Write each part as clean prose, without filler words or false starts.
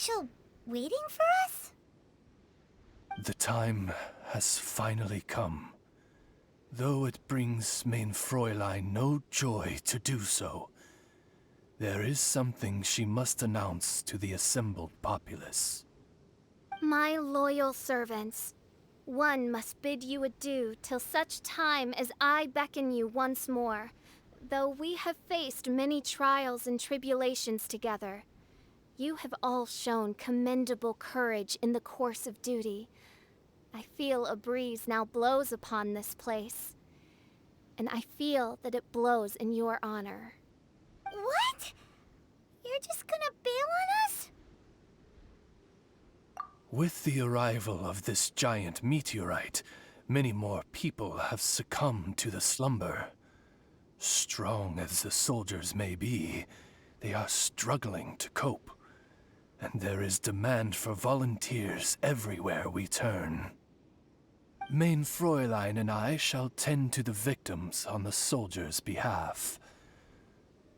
special waiting for us? The time has finally come. Though it brings main Fräulein no joy to do so, there is something she must announce to the assembled populace. My loyal servants, one must bid you adieu till such time as I beckon you once more. Though we have faced many trials and tribulations together, you have all shown commendable courage in the course of duty. I feel a breeze now blows upon this place, and I feel that it blows in your honor. What? You're just gonna bail on us? With the arrival of this giant meteorite, many more people have succumbed to the slumber. Strong as the soldiers may be, they are struggling to cope. And there is demand for volunteers everywhere we turn. Main Fräulein and I shall tend to the victims on the soldiers' behalf.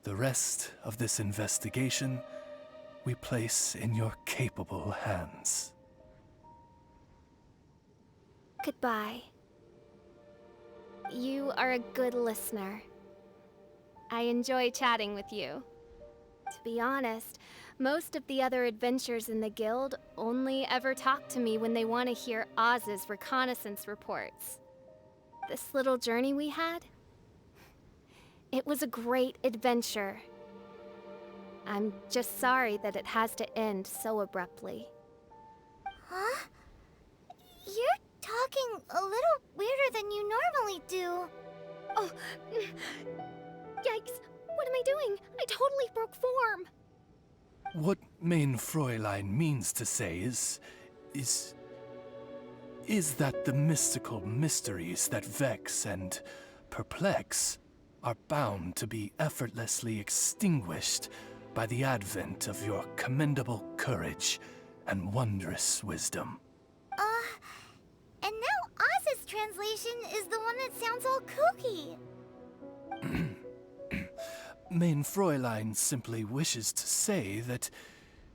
The rest of this investigation we place in your capable hands. Goodbye. You are a good listener. I enjoy chatting with you. To be honest, most of the other adventurers in the guild only ever talk to me when they want to hear Oz's reconnaissance reports. This little journey we had, it was a great adventure. I'm just sorry that it has to end so abruptly. Huh? You're talking a little weirder than you normally do. Oh, yikes! What am I doing? I totally broke form! What main Fräulein means to say is that the mystical mysteries that vex and perplex are bound to be effortlessly extinguished by the advent of your commendable courage and wondrous wisdom. And now Oz's translation is the one that sounds all kooky. Main Fräulein simply wishes to say that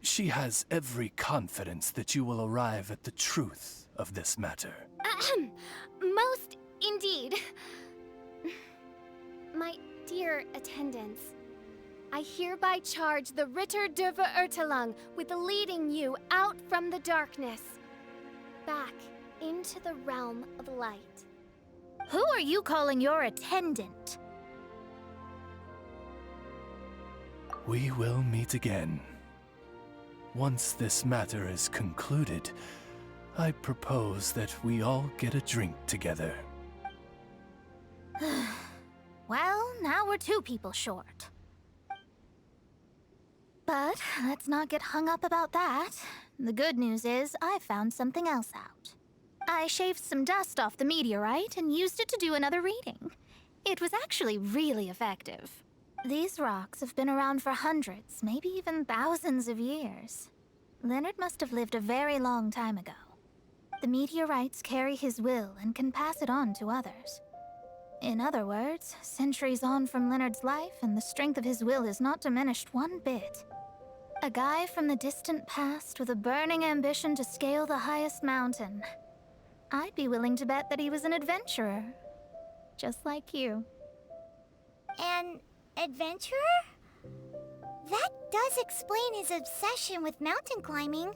she has every confidence that you will arrive at the truth of this matter. Most indeed. My dear attendants, I hereby charge the Ritter der Verurteilung with leading you out from the darkness, back into the realm of light. Who are you calling your attendant? We will meet again. Once this matter is concluded, I propose that we all get a drink together. Well, now we're 2 people short. But let's not get hung up about that. The good news is I found something else out. I shaved some dust off the meteorite and used it to do another reading. It was actually really effective. These rocks have been around for hundreds, maybe even thousands of years. Leonard must have lived a very long time ago. The meteorites carry his will and can pass it on to others. In other words, centuries on from Leonard's life, and the strength of his will is not diminished one bit. A guy from the distant past with a burning ambition to scale the highest mountain. I'd be willing to bet that he was an adventurer. Just like you. An adventurer? That does explain his obsession with mountain climbing.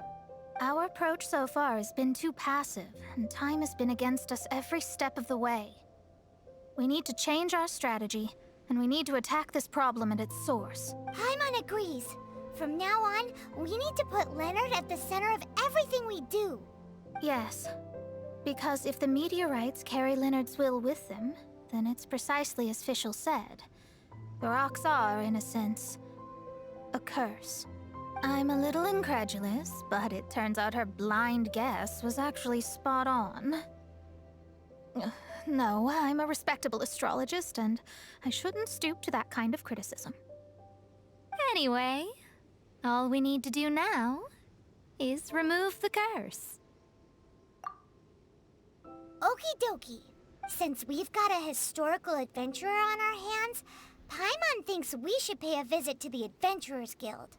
Our approach so far has been too passive, and time has been against us every step of the way. We need to change our strategy, and we need to attack this problem at its source. Paimon agrees. From now on, we need to put Leonard at the center of everything we do. Yes, because if the meteorites carry Leonard's will with them, then it's precisely as Fischl said. The rocks are, in a sense, a curse. I'm a little incredulous, but it turns out her blind guess was actually spot on. No, I'm a respectable astrologist, and I shouldn't stoop to that kind of criticism. Anyway, all we need to do now is remove the curse. Okie dokie. Since we've got a historical adventurer on our hands, Paimon thinks we should pay a visit to the Adventurers Guild.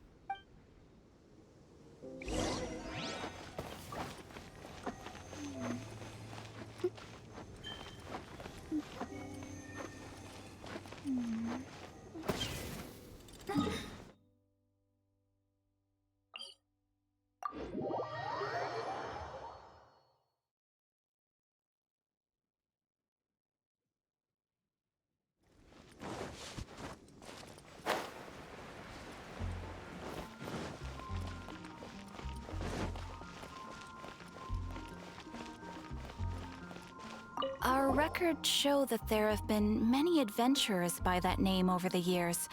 Our records show that there have been many adventurers by that name over the years.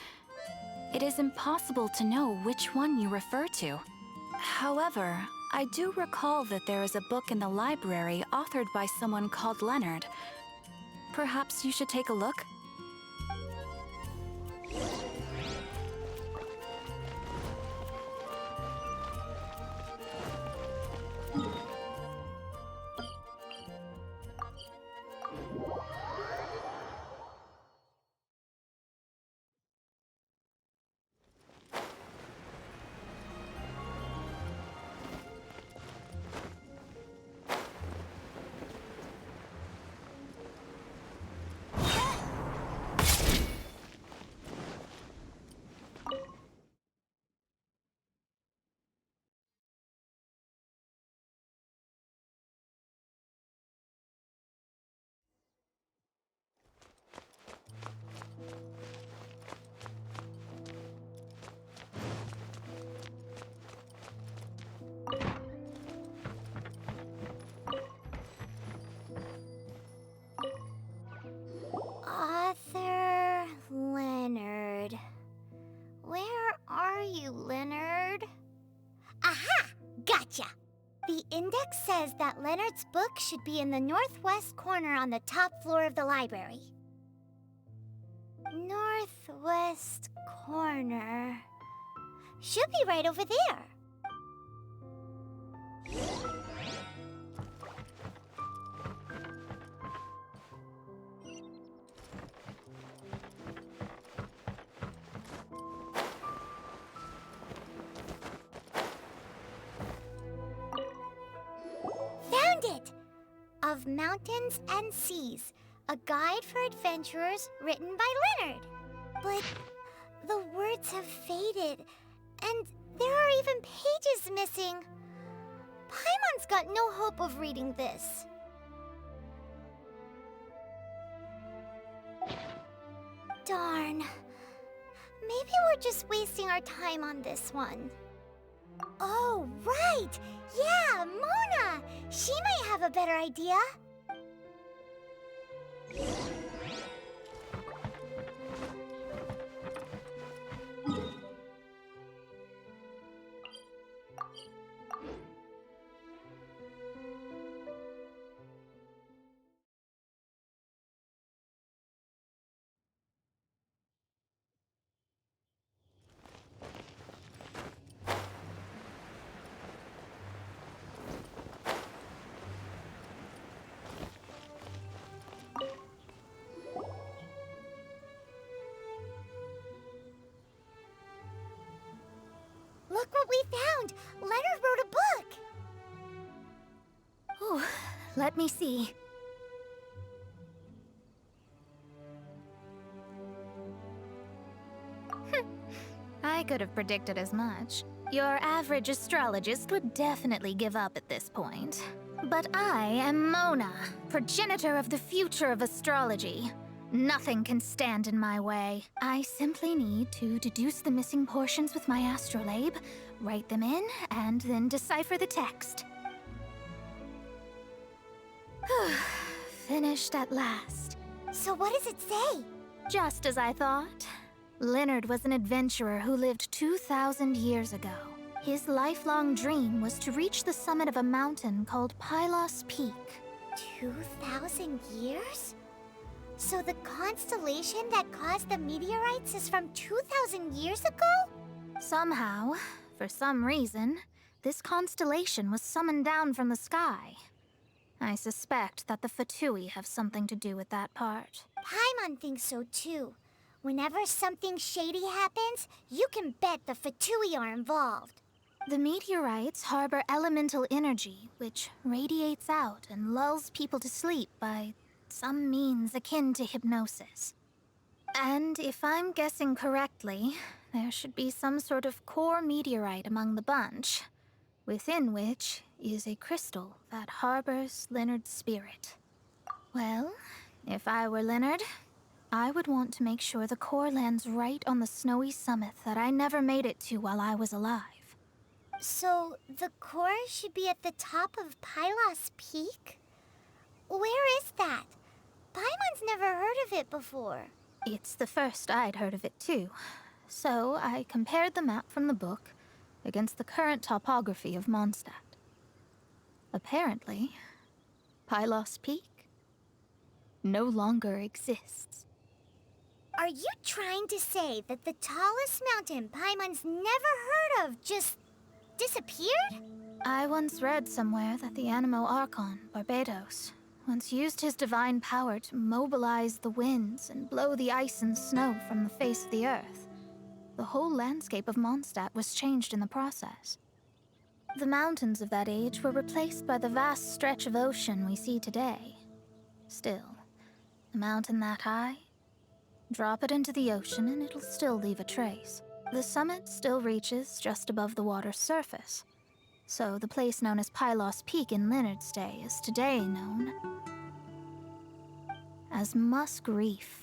It is impossible to know which one you refer to. However, I do recall that there is a book in the library authored by someone called Leonard. Perhaps you should take a look? Author Leonard. Where are you, Leonard? Aha! Gotcha! The index says that Leonard's book should be in the northwest corner on the top floor of the library. Northwest corner. Should be right over there. Found it! Of Mountains and Seas, a guide for adventurers written by Leonard. But the words have faded, and there are even pages missing. Paimon's got no hope of reading this. Darn. Maybe we're just wasting our time on this one. Oh, right! Yeah, Mona! She might have a better idea. Look what we found! Leonard wrote a book! Ooh, let me see. I could have predicted as much. Your average astrologist would definitely give up at this point. But I am Mona, progenitor of the future of astrology. Nothing can stand in my way. I simply need to deduce the missing portions with my astrolabe, write them in, and then decipher the text. Finished at last. So what does it say? Just as I thought. Leonard was an adventurer who lived 2,000 years ago. His lifelong dream was to reach the summit of a mountain called Pylos Peak. 2,000 years? So the constellation that caused the meteorites is from 2,000 years ago? Somehow, for some reason, this constellation was summoned down from the sky. I suspect that the Fatui have something to do with that part. Paimon thinks so too. Whenever something shady happens, you can bet the Fatui are involved. The meteorites harbor elemental energy, which radiates out and lulls people to sleep by some means akin to hypnosis. And if I'm guessing correctly, there should be some sort of core meteorite among the bunch, within which is a crystal that harbors Leonard's spirit. Well, if I were Leonard, I would want to make sure the core lands right on the snowy summit that I never made it to while I was alive. So the core should be at the top of Pylos Peak? Where is that? of it before. It's the first I'd heard of it too. So I compared the map from the book against the current topography of Mondstadt. Apparently, Pylos Peak no longer exists. Are you trying to say that the tallest mountain Paimon's never heard of just disappeared? I once read somewhere that the Animo Archon, Barbados, once used his divine power to mobilize the winds and blow the ice and snow from the face of the earth. The whole landscape of Mondstadt was changed in the process. The mountains of that age were replaced by the vast stretch of ocean we see today. Still, a mountain that high, drop it into the ocean and it'll still leave a trace. The summit still reaches just above the water's surface. So the place known as Pylos Peak in Leonard's day is today known as Musk Reef.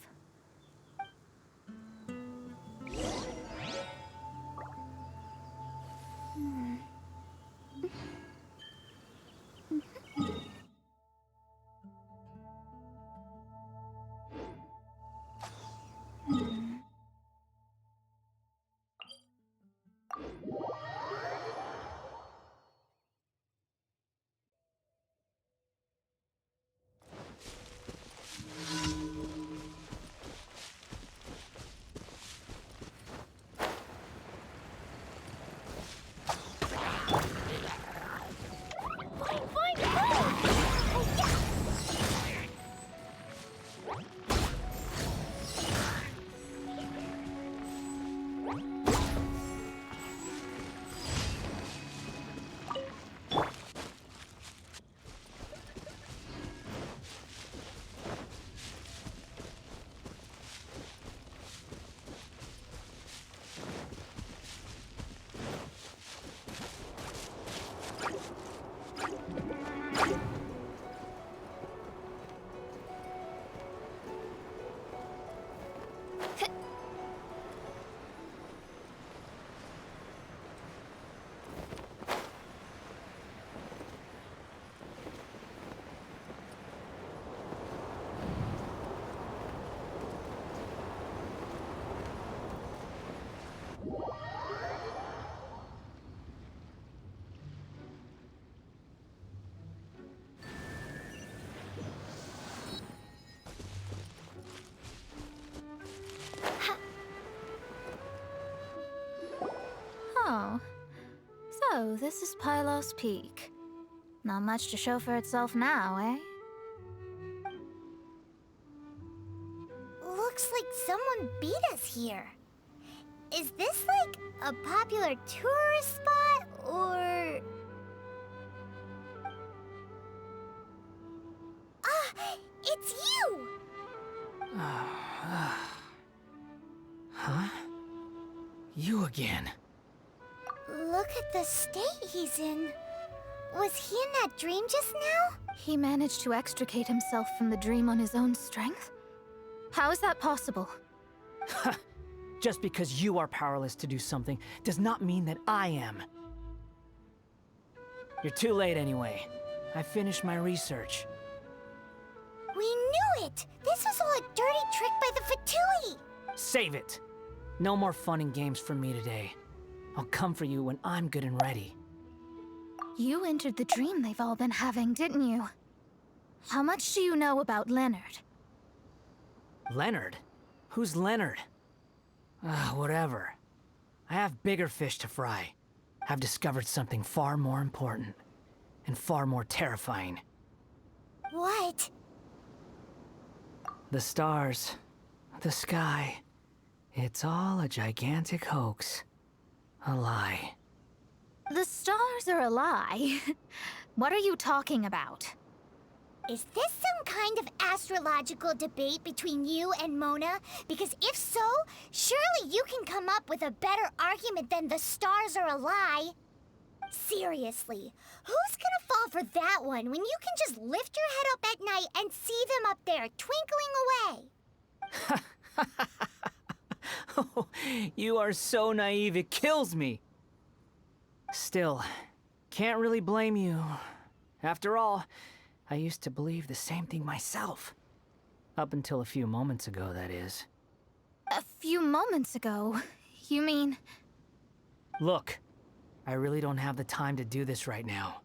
Oh, so this is Pylos Peak. Not much to show for itself now, eh? Looks like someone beat us here. Is this like a popular tourist spot, or... Ah, it's you! Huh? You again. Look at the state he's in. Was he in that dream just now? He managed to extricate himself from the dream on his own strength? How is that possible? Just because you are powerless to do something does not mean that I am. You're too late anyway. I finished my research. We knew it! This was all a dirty trick by the Fatui! Save it! No more fun and games for me today. I'll come for you when I'm good and ready. You entered the dream they've all been having, didn't you? How much do you know about Leonard? Leonard? Who's Leonard? Whatever. I have bigger fish to fry. I've discovered something far more important. And far more terrifying. What? The stars. The sky. It's all a gigantic hoax. A lie. The stars are a lie. What are you talking about? Is this some kind of astrological debate between you and Mona? Because if so, surely you can come up with a better argument than the stars are a lie. Seriously, who's gonna fall for that one when you can just lift your head up at night and see them up there twinkling away? Oh, you are so naive, it kills me. Still, can't really blame you. After all, I used to believe the same thing myself. Up until a few moments ago, that is. A few moments ago? You mean... Look, I really don't have the time to do this right now.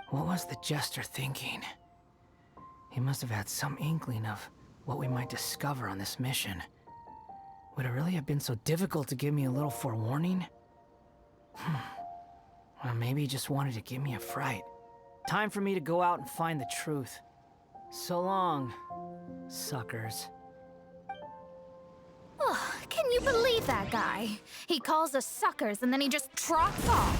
What was the Jester thinking? He must have had some inkling of what we might discover on this mission. Would it really have been so difficult to give me a little forewarning? Well, maybe he just wanted to give me a fright. Time for me to go out and find the truth. So long, suckers. Oh, can you believe that guy? He calls us suckers and then he just trots off.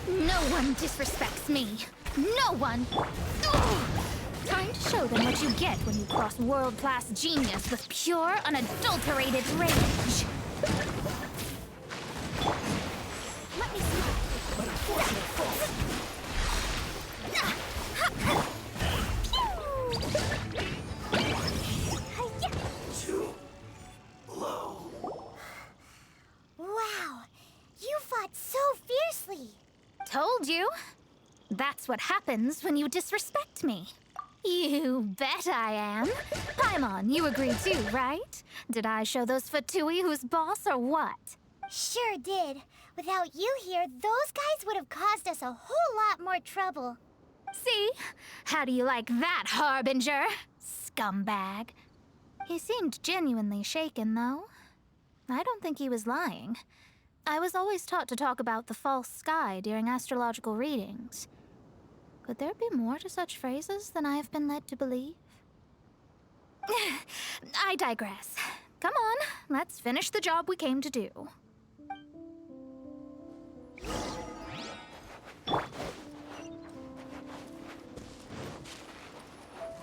No one disrespects me. No one! Ugh. Time to show them what you get when you cross world-class genius with pure, unadulterated rage. Let me see. Wow, you fought so fiercely. Told you. That's what happens when you disrespect me. You bet I am. Paimon, you agree too, right? Did I show those Fatui who's boss or what? Sure did. Without you here, those guys would have caused us a whole lot more trouble. See? How do you like that, Harbinger? Scumbag. He seemed genuinely shaken, though. I don't think he was lying. I was always taught to talk about the false sky during astrological readings. Could there be more to such phrases than I have been led to believe? I digress. Come on, let's finish the job we came to do.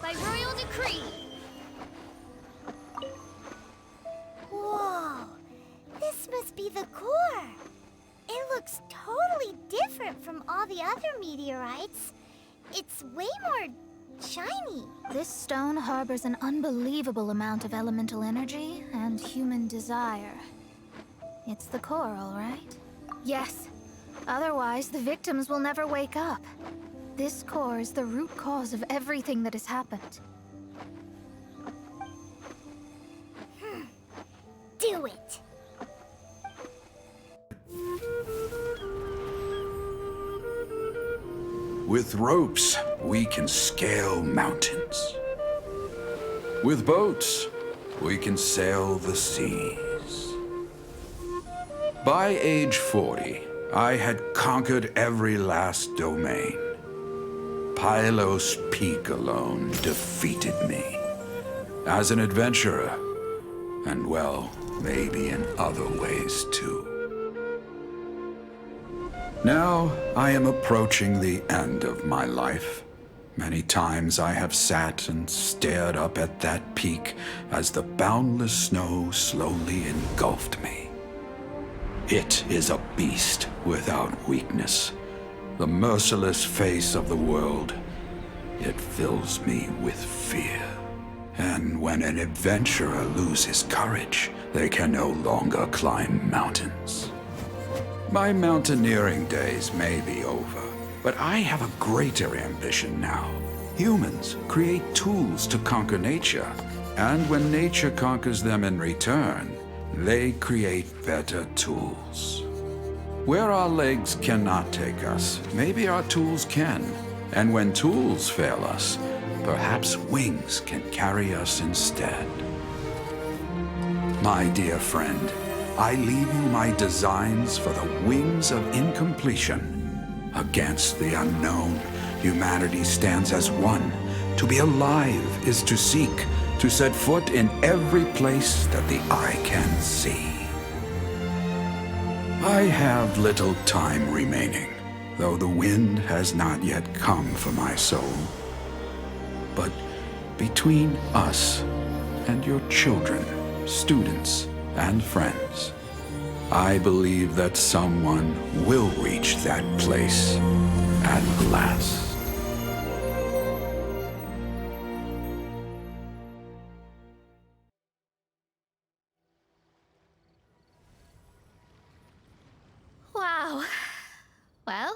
By royal decree. Whoa, this must be the core. It looks totally different from all the other meteorites. It's way more shiny. This stone harbors an unbelievable amount of elemental energy and human desire. It's the core, all right? Yes. Otherwise, the victims will never wake up. This core is the root cause of everything that has happened. Do it. With ropes, we can scale mountains. With boats, we can sail the seas. By age 40, I had conquered every last domain. Pylos Peak alone defeated me. As an adventurer, and well, maybe in other ways too. Now, I am approaching the end of my life. Many times I have sat and stared up at that peak as the boundless snow slowly engulfed me. It is a beast without weakness, the merciless face of the world. It fills me with fear. And when an adventurer loses courage, they can no longer climb mountains. My mountaineering days may be over, but I have a greater ambition now. Humans create tools to conquer nature, and when nature conquers them in return, they create better tools. Where our legs cannot take us, maybe our tools can. And when tools fail us, perhaps wings can carry us instead. My dear friend, I leave you my designs for the wings of incompletion. Against the unknown, humanity stands as one. To be alive is to seek, to set foot in every place that the eye can see. I have little time remaining, though the wind has not yet come for my soul. But between us and your children, students, and friends, I believe that someone will reach that place at last. Wow. Well,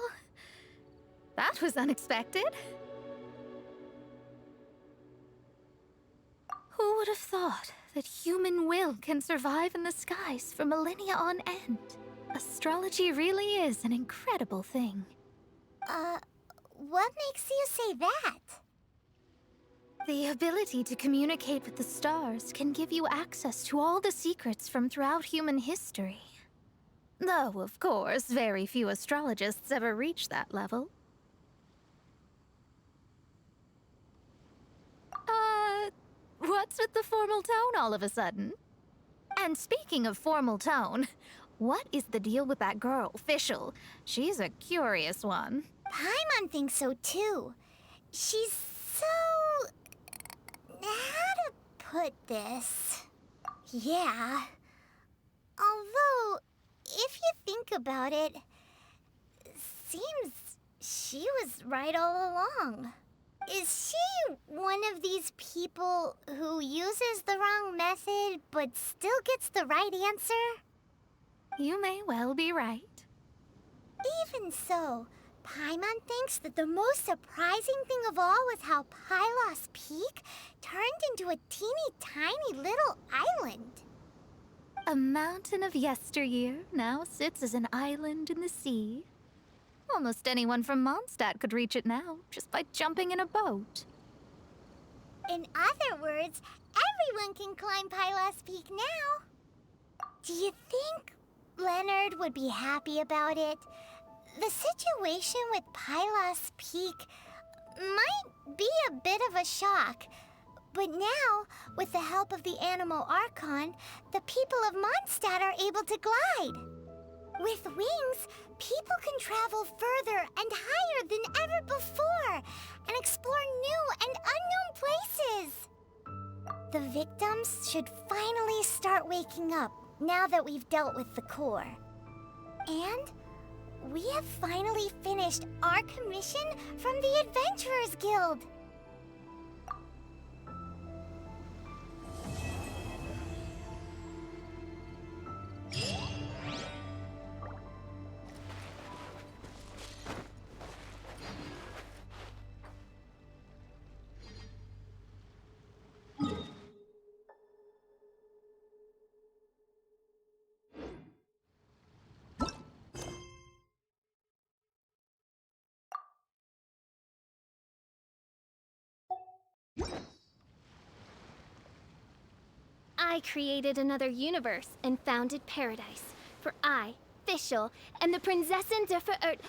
that was unexpected. would have thought that human will can survive in the skies for millennia on end? Astrology really is an incredible thing. What makes you say that? The ability to communicate with the stars can give you access to all the secrets from throughout human history. Though, of course, very few astrologists ever reach that level. What's with the formal tone all of a sudden? And speaking of formal tone, what is the deal with that girl, Fischl? She's a curious one. Paimon thinks so too. She's so... how to put this? Yeah. Although, if you think about it, seems she was right all along. Is she one of these people who uses the wrong method but still gets the right answer? You may well be right. Even so, Paimon thinks that the most surprising thing of all was how Pylos Peak turned into a teeny tiny little island. A mountain of yesteryear now sits as an island in the sea. Almost anyone from Mondstadt could reach it now, just by jumping in a boat. In other words, everyone can climb Pylos Peak now. Do you think Leonard would be happy about it? The situation with Pylos Peak might be a bit of a shock. But now, with the help of the Animal Archon, the people of Mondstadt are able to glide. With wings, people can travel further and higher than ever before and explore new and unknown places. The victims should finally start waking up now that we've dealt with the core. And we have finally finished our commission from the Adventurers Guild. I created another universe and founded paradise. For I, Fischl, and the Prinzessin der Verirrten...